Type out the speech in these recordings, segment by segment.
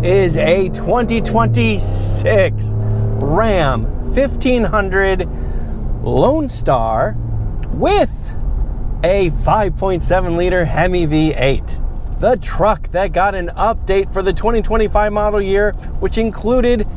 is a 2026 Ram 1500 Lone Star with a 5.7 liter HEMI V8. The truck that got an update for the 2025 model year, which included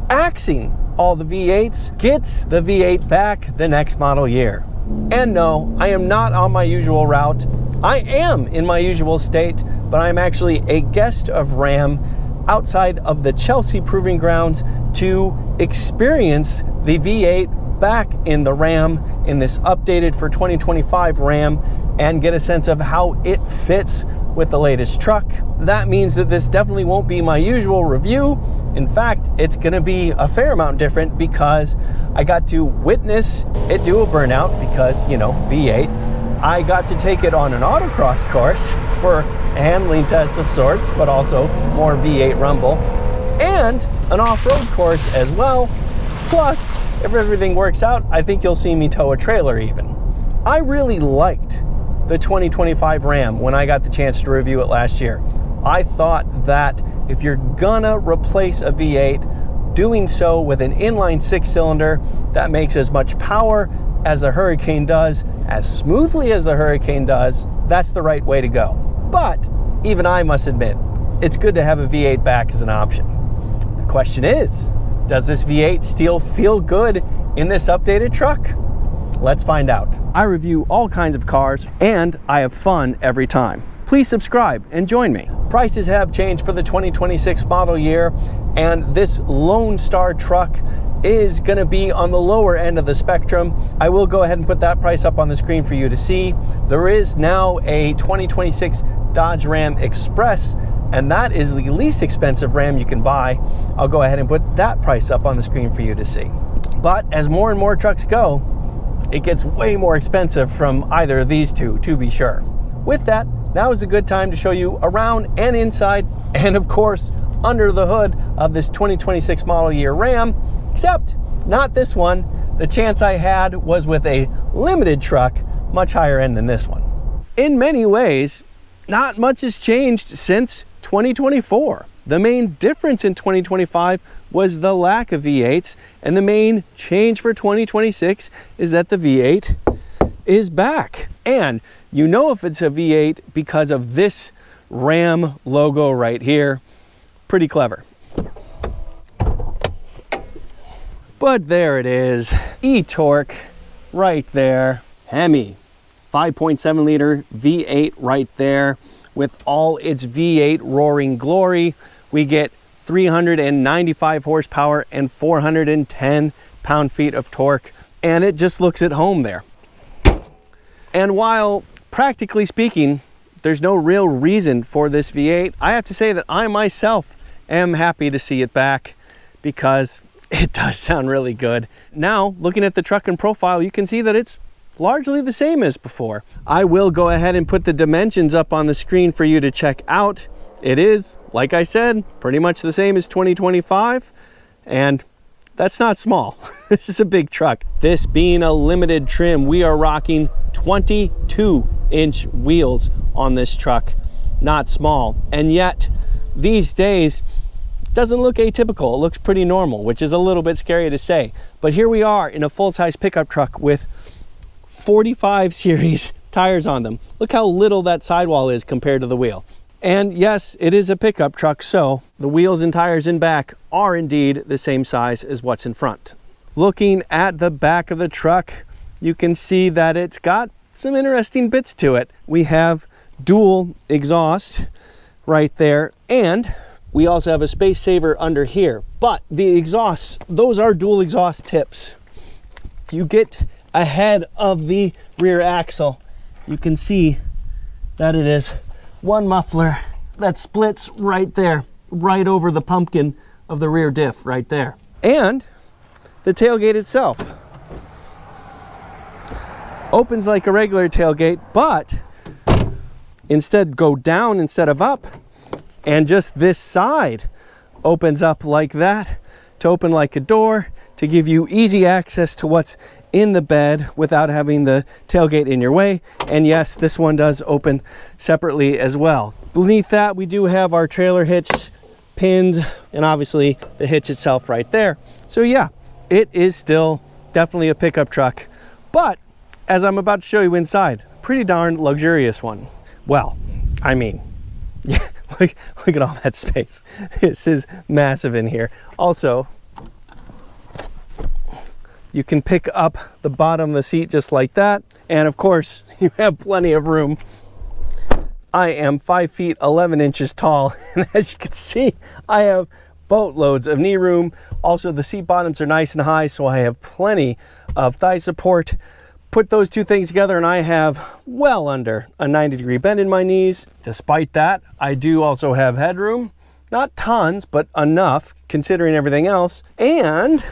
axing all the V8s, gets the V8 back the next model year. And no, I am not on my usual route. I am in my usual state, but I'm actually a guest of Ram outside of the Chelsea Proving Grounds to experience the V8 back in the Ram in this updated for 2025 Ram and get a sense of how it fits with the latest truck. That means that this definitely won't be my usual review. In fact, it's gonna be a fair amount different because I got to witness it do a burnout because, you know, V8. I got to take it on an autocross course for a handling test of sorts, but also more V8 rumble, and an off-road course as well. Plus, if everything works out, I think you'll see me tow a trailer even. I really liked the 2025 Ram when I got the chance to review it last year. I thought that if you're gonna replace a V8, doing so with an inline 6-cylinder that makes as much power as the Hurricane does, as smoothly as the Hurricane does, that's the right way to go. But even I must admit, it's good to have a V8 back as an option. The question is, does this V8 still feel good in this updated truck? Let's find out. I review all kinds of cars and I have fun every time. Please subscribe and join me. Prices have changed for the 2026 model year, and this Lone Star truck is gonna be on the lower end of the spectrum. I will go ahead and put that price up on the screen for you to see. There is now a 2026 Dodge Ram Express, and that is the least expensive Ram you can buy. I'll go ahead and put that price up on the screen for you to see. But as more and more trucks go, it gets way more expensive from either of these two, to be sure. With that, now is a good time to show you around and inside, and of course, under the hood of this 2026 model year Ram, except not this one. The chance I had was with a limited truck, much higher end than this one. In many ways, not much has changed since 2024. The main difference in 2025 was the lack of V8s, and the main change for 2026 is that the V8 is back. And you know if it's a V8 because of this Ram logo right here. Pretty clever. But there it is, e-torque right there. HEMI, 5.7 liter V8 right there. With all its V8 roaring glory, we get 395 horsepower and 410 pound-feet of torque, and it just looks at home there. And while practically speaking, there's no real reason for this V8, I have to say that I myself am happy to see it back because it does sound really good. Now, looking at the truck and profile, you can see that it's largely the same as before. I will go ahead and put the dimensions up on the screen for you to check out. It is, like I said, pretty much the same as 2025, and that's not small. This is a big truck. This being a limited trim, we are rocking 22-inch wheels on this truck. Not small, and yet these days it doesn't look atypical. It looks pretty normal, which is a little bit scary to say. But here we are in a full-size pickup truck with 45 series tires on them. Look how little that sidewall is compared to the wheel. And yes, it is a pickup truck, so the wheels and tires in back are indeed the same size as what's in front. Looking at the back of the truck, you can see that it's got some interesting bits to it. We have dual exhaust right there, and we also have a space saver under here. But the exhausts, those are dual exhaust tips. If you get ahead of the rear axle, you can see that it is one muffler that splits right there, right over the pumpkin of the rear diff right there. And the tailgate itself opens like a regular tailgate, but instead go down instead of up, and just this side opens up like that to open like a door to give you easy access to what's in the bed without having the tailgate in your way. And yes, this one does open separately as well. Beneath that, we do have our trailer hitch pins, and obviously the hitch itself right there. So yeah, it is still definitely a pickup truck, but as I'm about to show you inside, pretty darn luxurious one. Well, I mean, yeah, look at all that space. This is massive in here. Also, you can pick up the bottom of the seat just like that. And of course, you have plenty of room. I am 5 feet 11 inches tall. And as you can see, I have boatloads of knee room. Also, the seat bottoms are nice and high, so I have plenty of thigh support. Put those two things together and I have well under a 90-degree bend in my knees. Despite that, I do also have headroom. Not tons, but enough considering everything else. And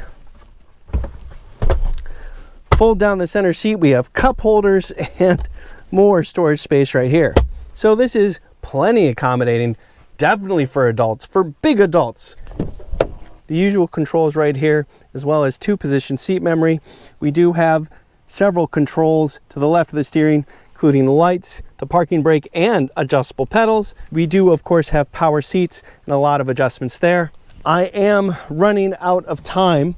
fold down the center seat, we have cup holders and more storage space right here. So this is plenty accommodating, definitely for adults, for big adults. The usual controls right here, as well as 2-position seat memory. We do have several controls to the left of the steering, including the lights, the parking brake, and adjustable pedals. We do, of course, have power seats and a lot of adjustments there. I am running out of time,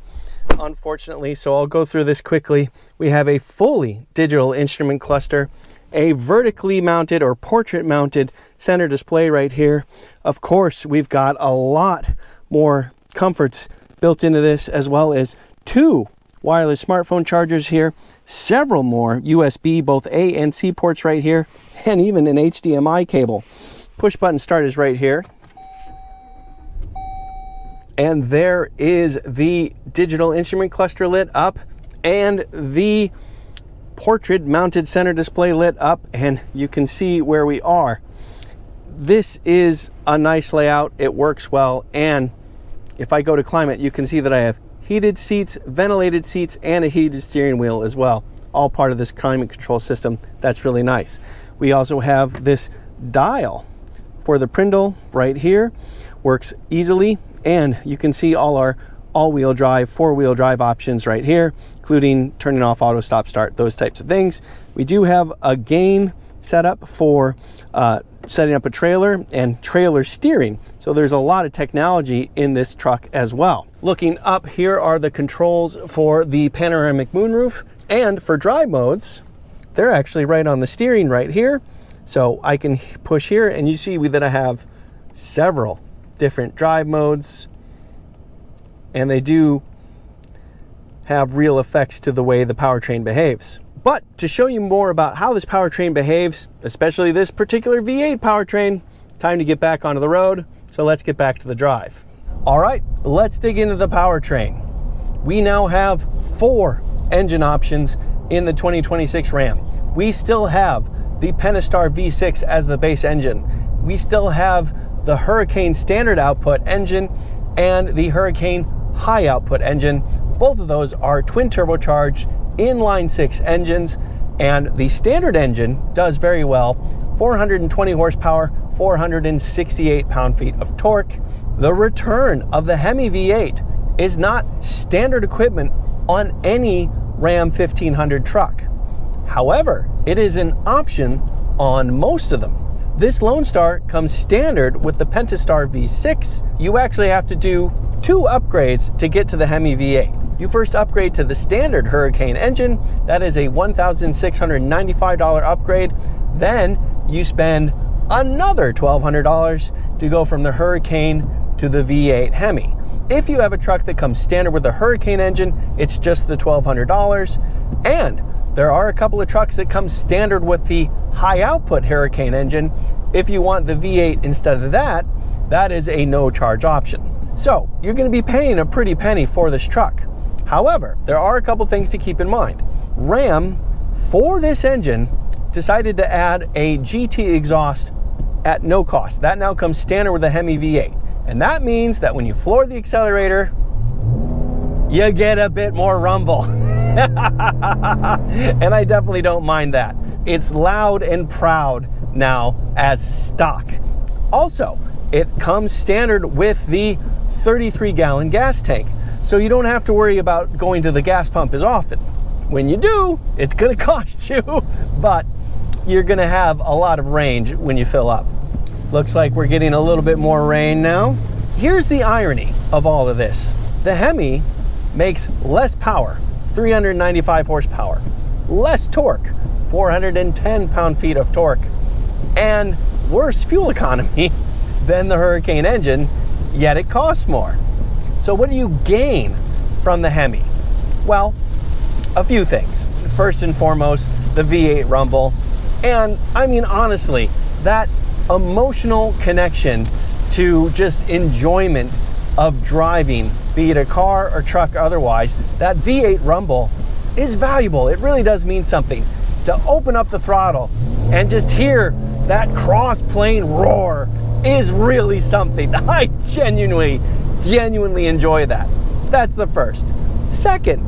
unfortunately, so I'll go through this quickly. We have a fully digital instrument cluster, a vertically mounted or portrait mounted center display right here. Of course, we've got a lot more comforts built into this, as well as 2 wireless smartphone chargers here, several more USB both A and C ports right here, and even an HDMI cable. Push button start is right here. And there is the digital instrument cluster lit up and the portrait mounted center display lit up, and you can see where we are. This is a nice layout. It works well, and if I go to climate, you can see that I have heated seats, ventilated seats, and a heated steering wheel as well. All part of this climate control system. That's really nice. We also have this dial for the Prindle right here. Works easily, and you can see all our all-wheel drive, 4-wheel drive options right here, including turning off auto stop start, those types of things. We do have a gain setup for setting up a trailer and trailer steering. So there's a lot of technology in this truck as well. Looking up, here are the controls for the panoramic moonroof, and for drive modes, they're actually right on the steering right here. So I can push here and you see that I have several different drive modes, and they do have real effects to the way the powertrain behaves. But to show you more about how this powertrain behaves, especially this particular V8 powertrain, time to get back onto the road. So let's get back to the drive. All right, let's dig into the powertrain. We now have 4 engine options in the 2026 Ram. We still have the Pentastar V6 as the base engine. We still have the Hurricane standard output engine and the Hurricane high output engine. Both of those are twin turbocharged inline 6 engines, and the standard engine does very well. 420 horsepower, 468 pound-feet of torque. The return of the HEMI V8 is not standard equipment on any Ram 1500 truck. However, it is an option on most of them. This Lone Star comes standard with the Pentastar V6. You actually have to do 2 upgrades to get to the HEMI V8. You first upgrade to the standard Hurricane engine. That is a $1,695 upgrade. Then you spend another $1,200 to go from the Hurricane to the V8 HEMI. If you have a truck that comes standard with the Hurricane engine, it's just the $1,200. And there are a couple of trucks that come standard with the high output Hurricane engine. If you want the V8 instead of that, that is a no charge option. So you're going to be paying a pretty penny for this truck. However, there are a couple things to keep in mind. Ram, for this engine, decided to add a GT exhaust at no cost. That now comes standard with the HEMI V8. And that means that when you floor the accelerator, you get a bit more rumble. And I definitely don't mind that. It's loud and proud now as stock. Also, it comes standard with the 33-gallon gas tank. So you don't have to worry about going to the gas pump as often. When you do, it's gonna cost you, but you're gonna have a lot of range when you fill up. Looks like we're getting a little bit more rain now. here's the irony of all of this. The HEMI makes less power, 395 horsepower, less torque, 410 pound-feet of torque, and worse fuel economy than the Hurricane engine, yet it costs more. So what do you gain from the HEMI? Well, a few things. First and foremost, the V8 rumble. And I mean, honestly, that emotional connection to just enjoyment of driving, be it a car or truck or otherwise, that V8 rumble is valuable. It really does mean something. To open up the throttle and just hear that cross-plane roar is really something. I genuinely enjoy that. That's the first. Second,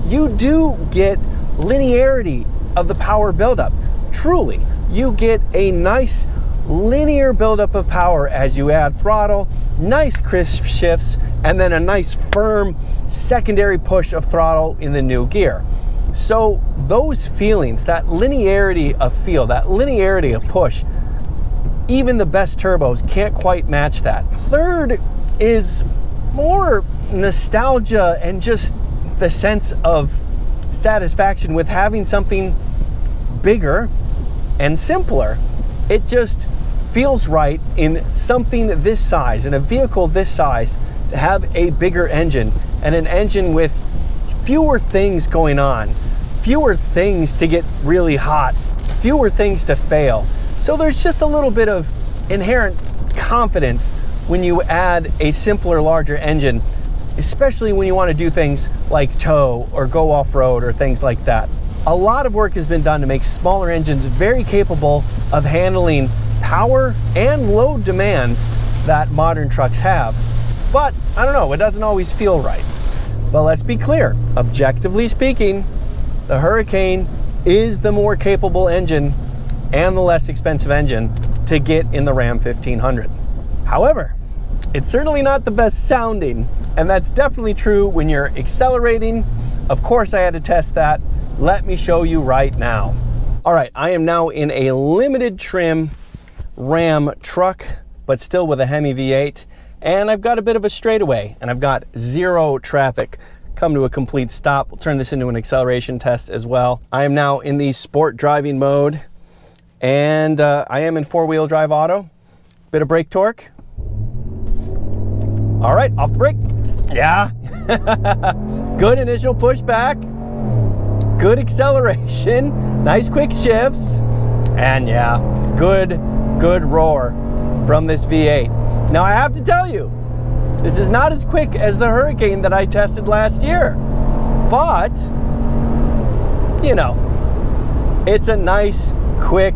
you do get linearity of the power buildup. Truly, you get a nice linear buildup of power as you add throttle, nice crisp shifts, and then a nice firm secondary push of throttle in the new gear. So those feelings, that linearity of feel, that linearity of push, even the best turbos can't quite match that. Third is more nostalgia and just the sense of satisfaction with having something bigger and simpler. It just feels right in something this size, in a vehicle this size, to have a bigger engine, and an engine with fewer things going on, fewer things to get really hot, fewer things to fail. So there's just a little bit of inherent confidence when you add a simpler, larger engine, especially when you want to do things like tow or go off-road or things like that. A lot of work has been done to make smaller engines very capable of handling power and load demands that modern trucks have. But I don't know, it doesn't always feel right. But let's be clear, objectively speaking, the Hurricane is the more capable engine and the less expensive engine to get in the Ram 1500. However, it's certainly not the best sounding, and that's definitely true when you're accelerating. Of course I had to test that. Let me show you right now. All right, I am now in a limited trim Ram truck, but still with a HEMI V8, and I've got a bit of a straightaway, and I've got zero traffic. Come to a complete stop. We'll turn this into an acceleration test as well. I am now in the sport driving mode, and I am in four-wheel drive auto. Bit of brake torque. All right, off the brake. Yeah. Good initial pushback. Good acceleration. Nice quick shifts. And yeah, good roar from this V8. Now I have to tell you, this is not as quick as the Hurricane that I tested last year. But, you know, it's a nice, quick,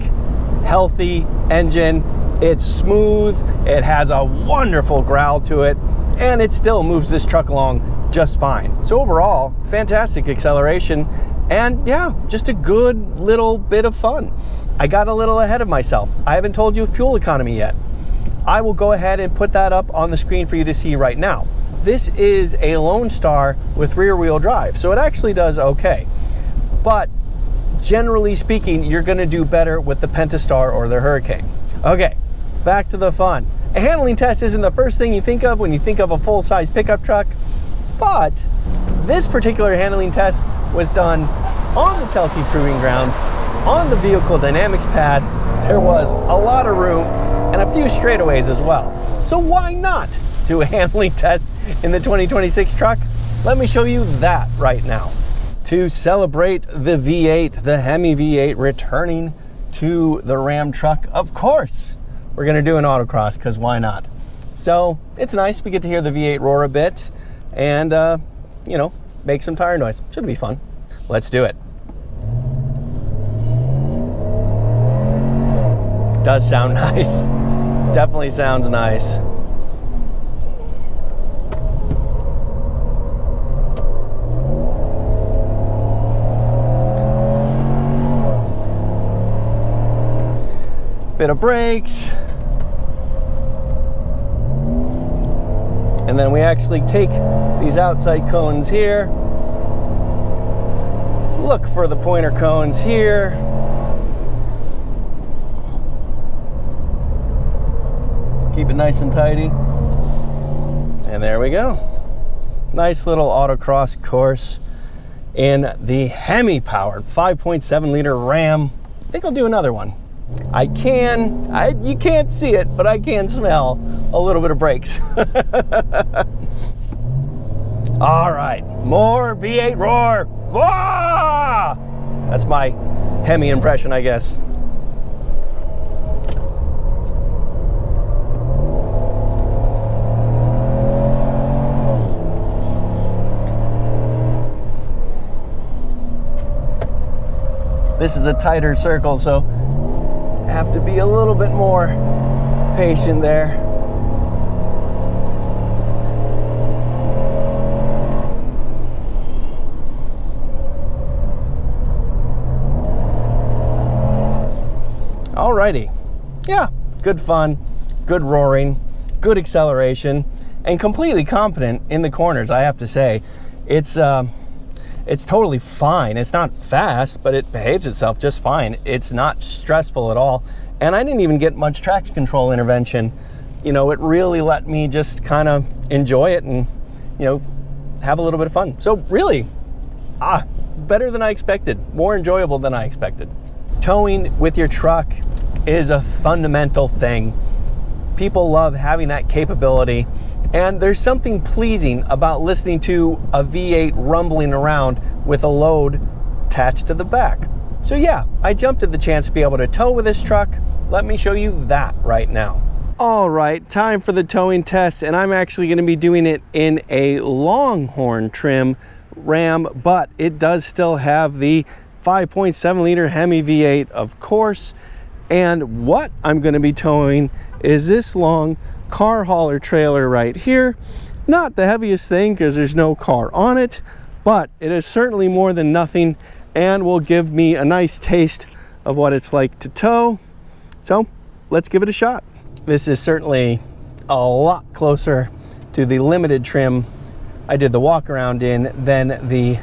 healthy engine. It's smooth, it has a wonderful growl to it, and it still moves this truck along just fine. So overall, fantastic acceleration, and yeah, just a good little bit of fun. I got a little ahead of myself. I haven't told you fuel economy yet. I will go ahead and put that up on the screen for you to see right now. This is a Lone Star with rear-wheel drive, so it actually does okay. But generally speaking, you're gonna do better with the Pentastar or the Hurricane. Okay, back to the fun. A handling test isn't the first thing you think of when you think of a full-size pickup truck, but this particular handling test was done on the Chelsea Proving Grounds, on the vehicle dynamics pad. There was a lot of room and a few straightaways as well. So why not do a handling test in the 2026 truck? Let me show you that right now. To celebrate the V8, the HEMI V8 returning to the Ram truck, of course, we're gonna do an autocross, because why not? So it's nice, we get to hear the V8 roar a bit and, you know, make some tire noise. Should be fun. Let's do it. Does sound nice. Definitely sounds nice. Bit of brakes. And then we actually take these outside cones here. Look for the pointer cones here. Keep it nice and tidy. And there we go. Nice little autocross course in the HEMI powered 5.7 liter Ram. I think I'll do another one. You can't see it, but I can smell a little bit of brakes. All right, more V8 roar. Wah! That's my HEMI impression, I guess. This is a tighter circle, so I have to be a little bit more patient there. Alrighty. Yeah, good fun, good roaring, good acceleration, and completely competent in the corners, I have to say. It's totally fine. It's not fast, but it behaves itself just fine. It's not stressful at all. And I didn't even get much traction control intervention. You know, it really let me just kind of enjoy it and, you know, have a little bit of fun. So really, better than I expected, more enjoyable than I expected. Towing with your truck is a fundamental thing. People love having that capability. And there's something pleasing about listening to a V8 rumbling around with a load attached to the back. So yeah, I jumped at the chance to be able to tow with this truck. Let me show you that right now. All right, time for the towing test, and I'm actually going to be doing it in a Longhorn trim Ram, but it does still have the 5.7 liter HEMI V8, of course. And what I'm going to be towing is this long car hauler trailer right here. Not the heaviest thing because there's no car on it, but it is certainly more than nothing and will give me a nice taste of what it's like to tow. So let's give it a shot. This is certainly a lot closer to the limited trim I did the Walkaround in than the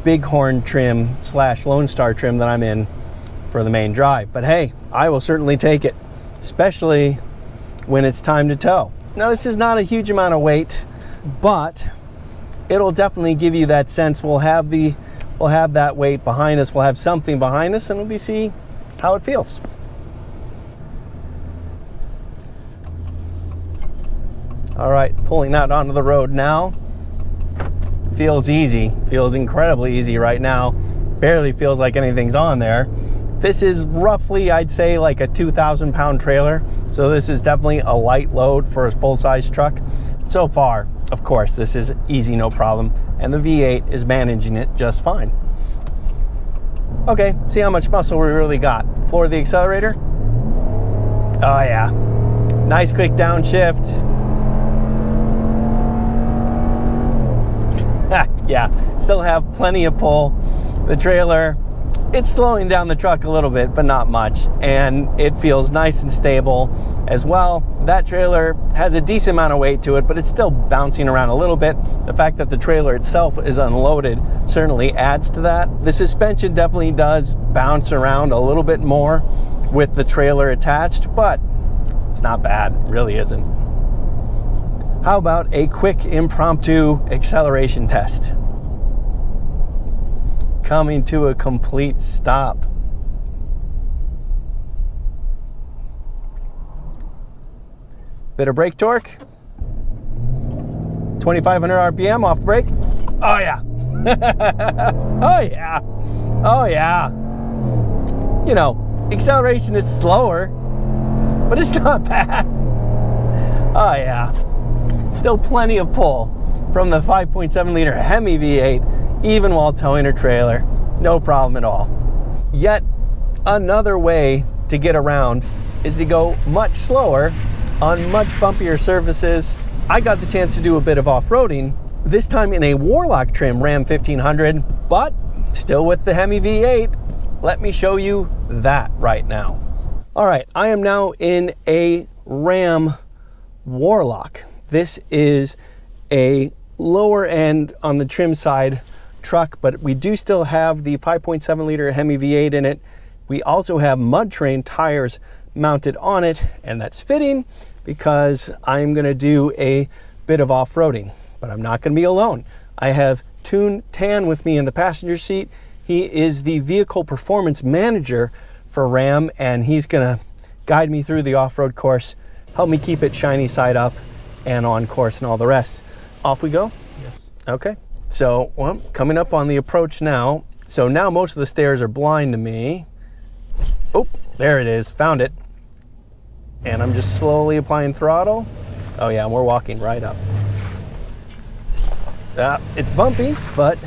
Bighorn trim / Lone Star trim that I'm in for the main drive. But hey, I will certainly take it, especially when it's time to tow. Now, this is not a huge amount of weight, but it'll definitely give you that sense. We'll have that weight behind us. We'll have something behind us, and we'll see how it feels. All right, pulling out onto the road now. Feels easy. Feels incredibly easy right now. Barely feels like anything's on there. This is roughly, I'd say, like a 2,000 pound trailer. So this is definitely a light load for a full-size truck. So far, of course, this is easy, no problem. And the V8 is managing it just fine. Okay, see how much muscle we really got. Floor the accelerator. Oh yeah, nice quick downshift. Yeah, still have plenty of pull. The trailer, it's slowing down the truck a little bit, but not much. And it feels nice and stable as well. That trailer has a decent amount of weight to it, but it's still bouncing around a little bit. The fact that the trailer itself is unloaded certainly adds to that. The suspension definitely does bounce around a little bit more with the trailer attached, but it's not bad, it really isn't. How about a quick impromptu acceleration test? Coming to a complete stop. Bit of brake torque. 2,500 RPM off the brake. Oh yeah. Oh yeah. Oh yeah. You know, acceleration is slower, but it's not bad. Oh yeah. Still plenty of pull from the 5.7 liter HEMI V8, even while towing a trailer. No problem at all. Yet another way to get around is to go much slower on much bumpier surfaces. I got the chance to do a bit of off-roading, this time in a Warlock trim Ram 1500, but still with the HEMI V8. Let me show you that right now. All right, I am now in a Ram Warlock. This is a lower end on the trim side truck, but we do still have the 5.7 liter HEMI V8 in it. We also have mud terrain tires mounted on it, and that's fitting because I'm going to do a bit of off-roading, but I'm not going to be alone. I have Toon Tan with me in the passenger seat. He is the vehicle performance manager for Ram, and he's going to guide me through the off-road course, help me keep it shiny side up and on course and all the rest. Off we go? Yes. Okay. So, well, coming up on the approach now. So now most of the stairs are blind to me. Oh, there it is. Found it. And I'm just slowly applying throttle. Oh yeah, and we're walking right up. It's bumpy, but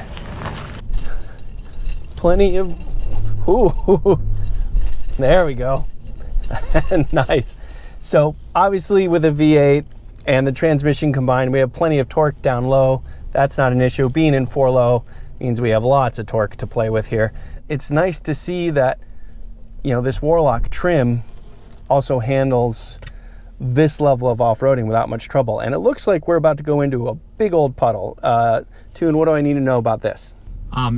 plenty of, ooh, there we go. Nice. So obviously with a V8 and the transmission combined, we have plenty of torque down low. That's not an issue. Being in 4-low means we have lots of torque to play with here. It's nice to see that, you know, this Warlock trim also handles this level of off-roading without much trouble. And it looks like we're about to go into a big old puddle. Toon, what do I need to know about this?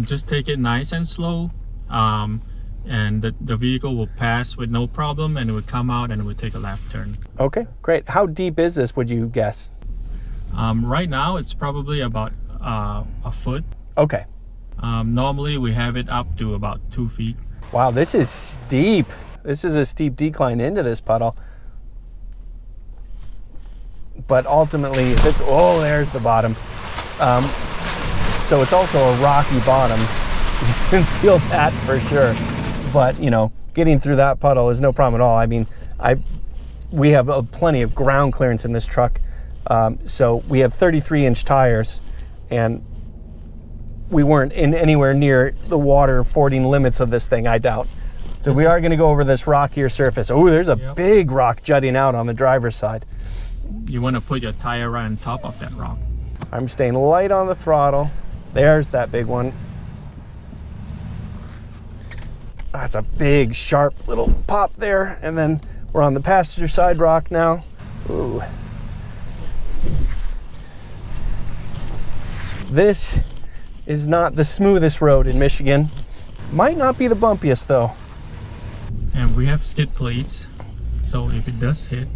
Just take it nice and slow, and the vehicle will pass with no problem, and it would come out and it would take a left turn. Okay, great. How deep is this, would you guess? Right now it's probably about a foot. Okay. Normally we have it up to about 2 feet. Wow, this is steep. This is a steep decline into this puddle. But ultimately, if it's, oh, there's the bottom. So it's also a rocky bottom. You can feel that for sure. But, you know, getting through that puddle is no problem at all. I mean, we have plenty of ground clearance in this truck. So we have 33-inch tires, and we weren't in anywhere near the water fording limits of this thing, I doubt. So we are going to go over this rockier surface. Oh, there's a big rock jutting out on the driver's side. You want to put your tire right on top of that rock. I'm staying light on the throttle. There's that big one. That's a big, sharp little pop there. And then we're on the passenger side rock now. Ooh. This is not the smoothest road in Michigan. Might not be the bumpiest though. And we have skid plates, so if it does hit,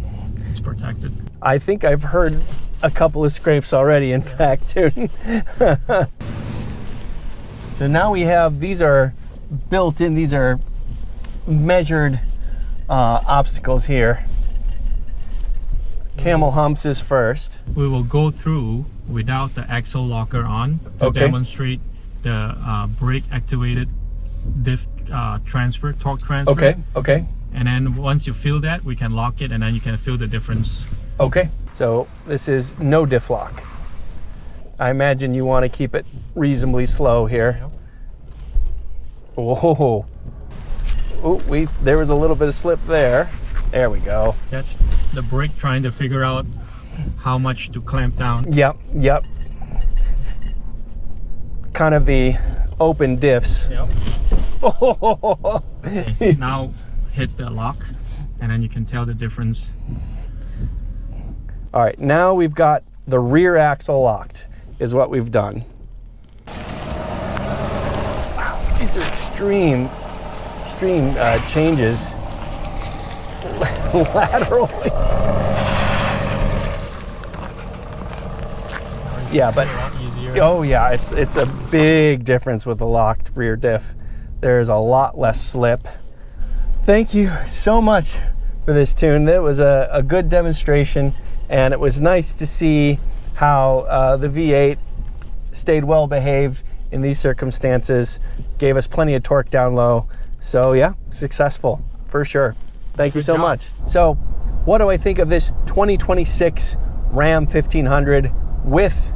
it's protected. I think I've heard a couple of scrapes already, in fact, too. So now we have, these are built in, these are measured obstacles here. Camel humps is first. We will go through without the axle locker on to demonstrate the brake activated diff transfer, torque transfer. Okay, okay. And then once you feel that, we can lock it, and then you can feel the difference. Okay, so this is no diff lock. I imagine you want to keep it reasonably slow here. Yep. Whoa. Ooh, there was a little bit of slip there. There we go. That's the brake trying to figure out how much to clamp down. Yep, yep. Kind of the open diffs. Yep. Oh. Okay, now hit the lock, and then you can tell the difference. All right, now we've got the rear axle locked, is what we've done. Wow, these are extreme changes laterally. Yeah, but oh yeah, it's a big difference with the locked rear diff. There's a lot less slip. Thank you so much for this Toon. That was a good demonstration, and it was nice to see how the V8 stayed well behaved in these circumstances, gave us plenty of torque down low. So yeah, successful for sure. Thank you so much. So what do I think of this 2026 Ram 1500 with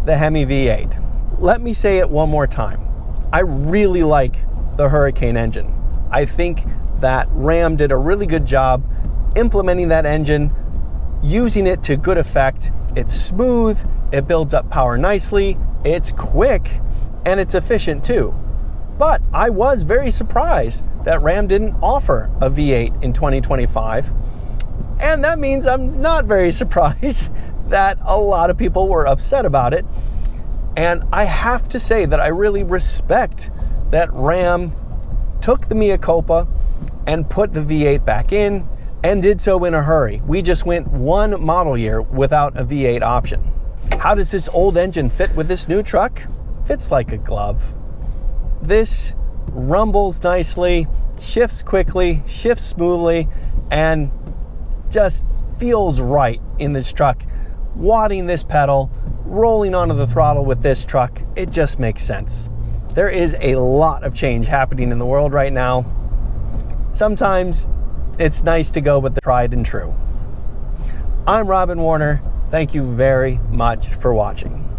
the HEMI V8? Let me say it one more time. I really like the Hurricane engine. I think that Ram did a really good job implementing that engine, using it to good effect. It's smooth, it builds up power nicely, it's quick, and it's efficient too. But I was very surprised that Ram didn't offer a V8 in 2025. And that means I'm not very surprised that a lot of people were upset about it. And I have to say that I really respect that Ram took the mea culpa and put the V8 back in, and did so in a hurry. We just went one model year without a V8 option. How does this old engine fit with this new truck? Fits like a glove. This rumbles nicely, shifts quickly, shifts smoothly, and just feels right in this truck. Wadding this pedal, rolling onto the throttle with this truck, it just makes sense. There is a lot of change happening in the world right now. Sometimes it's nice to go with the tried and true. I'm Robin Warner. Thank you very much for watching.